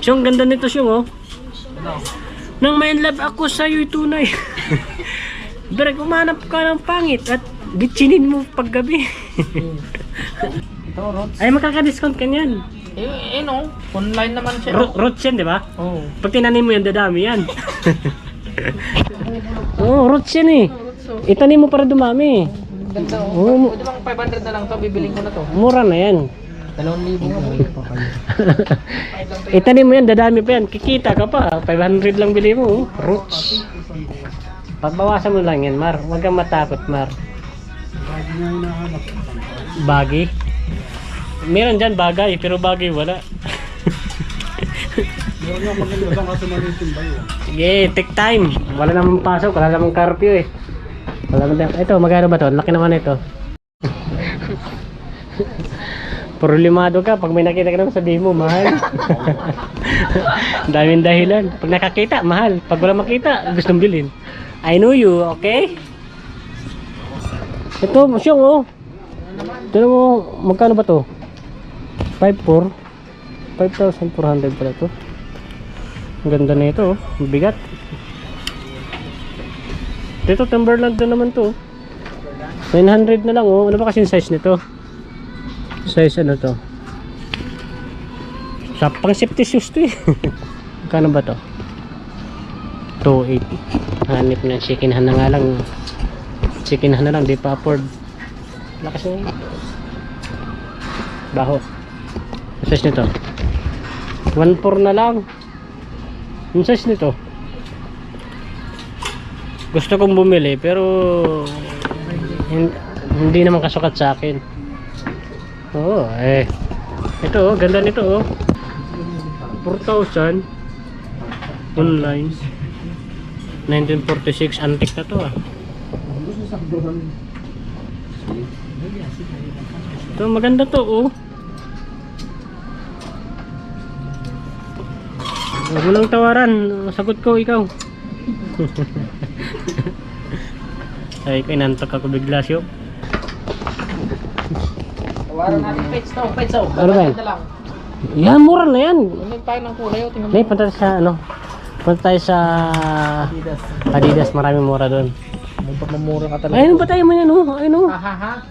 Siyong, ganda nito siyong, oh. Nang may love ako sa'yo'y tunay. Direk, umanap ka ng pangit at gitsinin mo paggabi. Ay, makaka-discount ka niyan. No, online naman siya. Roots yan, di ba? Oo. Pag tinanim mo yan, dadami yan. Oo, roots yan eh. Itanim mo para dumami. Ganda Oo, Pwede bang 500 na lang to, bibiling ko na to. mura na yan. 2,000 nga mo. Itanim mo yan, dadami pa yan. Kikita ka pa. 500 lang bili mo. Roots. Pagbawasan mo lang yan, Mar. Huwag kang matakot, Mar. Bagay? Meron dyan bagay, pero bagay wala. Sige, take time. Wala namang pasok, wala namang curfew eh. Wala namang... Ito, magkano ba to? Laki naman ito. Problemado ka, pag may nakita ka naman sabihin mo, mahal. Daming dahilan. Pag nakakita, mahal. Pag wala makita, gustong bilhin. I know you, okay? Ito, masyong oh. Ito mo, magkano ba to? 5,400 5,400 pala to. Ang ganda na ito, mabigat. Dito Timberland na naman to. 900 na lang oh. Ano ba kasi yung size nito? Size ano to? Sa pang safety shoes to eh. Magkano ba to? 280. Hanip na chicken hand na nga lang. Chicken hand na lang, di pa afford. Lakas na yun. Baho. Size nito 1.4 na lang. Yung size nito gusto kong bumili pero hindi naman kasukat sa akin. Oo eh. Ito oh, ganda nito oh. 4,000 online 1946. Antique na to ah. Ito maganda to oh. Huwag mo nang tawaran, sagot ko ikaw. Ay, inantok ako bigla siyo. Tawaran natin pets to, pets to. Ano ba yan? Na lang. Yan, mura na yan. Ano tayo ng kulay o tingnan mo. May punta tayo sa ano? Punta tayo sa Adidas, maraming mura doon. May pagmamura ka talaga. Ayun ba tayo mo yan oh? Ayun oh. Ha.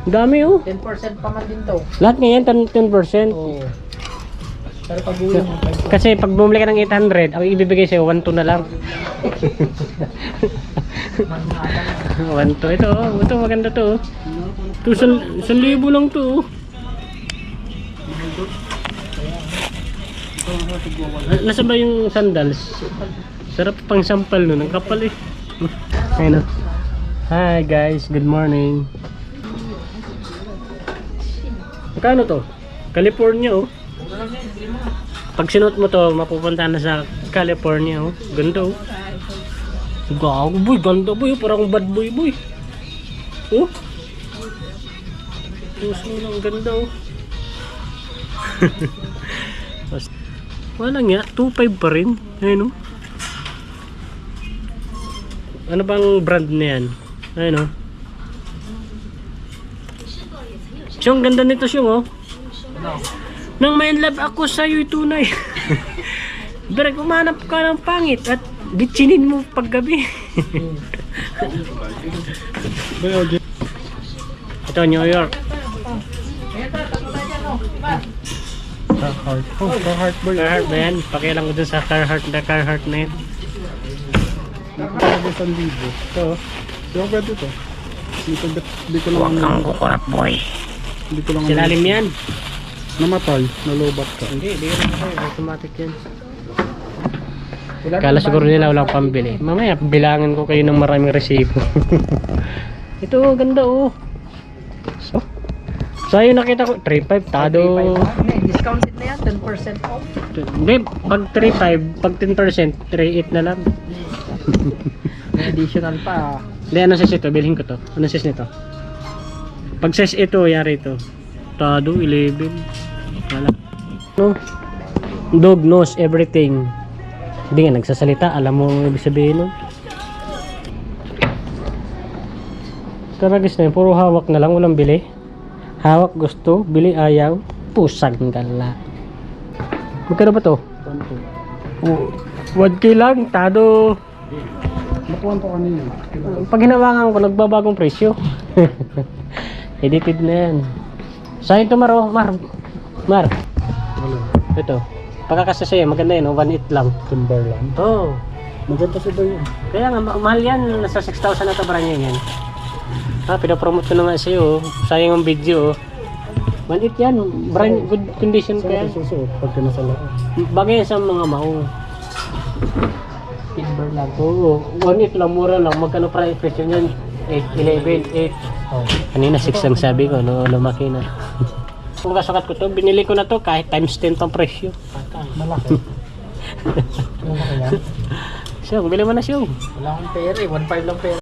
Dami oh. 10% pa man din to. Lahat ngayon 10%. Oo. Pero pag uwi mo, Kasi pag bumili ka ng 800, ang ibibigay sa'yo 1,2 na lang. 1,2 ito oh. Ito maganda to oh. Ito 1,000 lang to oh. Nasa ba yung sandals? Sarap pang sampal nun. Ang kapal eh. Ayun oh. Hi guys, good morning. Magkano to? California oh. Pag sinuot mo to, mapupunta na sa California oh. Ganda oh. Gago boy, ganda boy. Parang bad boy boy. Oh. Puso lang, ganda oh. Wala nga, 2.5 pa rin. Ayun oh. Ano bang brand na yan? Ayun oh. Siyong, ganda nito siyong oh. Nang may love ako sa'yo'y tunay. Direk, umanap ka ng pangit at gitsinin mo paggabi. Ito, New York. Carhartt. Oh, Carhartt ba yan? Carhartt ba yan? Pakialam ko dun sa Carhartt na Carhartt na yun. Ito. Yung pwede ito. Hindi ko lang... Huwag kang kukurap boy. Hindi ko lang... Silalim yan. Namatay. Nalobat ka. Hindi ko na kayo. Automatic yan. Kala siguro nila walang pambili. Mamaya, bilangin ko kayo ng maraming resibo. Ito, ganda oh. So, ayun nakita ko. 3.5 tado. discounted na yan, 10% off. Hindi, pag 3.5, pag 10%, 3.8 na lang. May additional pa. Hindi, ano size ito? Bilhin ko to. Ano size nito? Pag size ito, yari ito. Tado, 11. Wala. No? Dog knows everything. Hindi nga nagsasalita. Alam mo ang ibig sabihin nun. Karagis na yun. Puro hawak na lang. Walang bili. Hawak gusto. Bili ayaw. Pusang gala. Magkano ba to? Kanto. 1K lang, tado. Nakuha to kanina. Pag hinawakan ko, nagbabagong presyo. Edited na yan. Saan ito, Mar? Mar, Wala. ito. Pagkakasasaya, maganda yun, 1.8 lang. Timberland. Oo. Oh. Maganda si Dayo. Kaya nga, mahal yan. Nasa 6,000 na ito brand new yan. Pinapromote ko na nga sa'yo. Sayang ang video. 1.8 yan. Brand, good condition Saan pa yan. ito susuot pagka nasa loob? Bagay yan sa mga maong. Timberland. Oo. 1.8 lang, mura lang. Magkano presyo yan? 8, 11, 8. Oh. Kanina 6 lang sabi ko, no, lumaki na. Kung kasukat ko to, binili ko na to kahit times 10 tong presyo. Malaki. Malaki yan. Siyong, bili mo na siyong. Wala akong pera eh. 1.5 lang pera.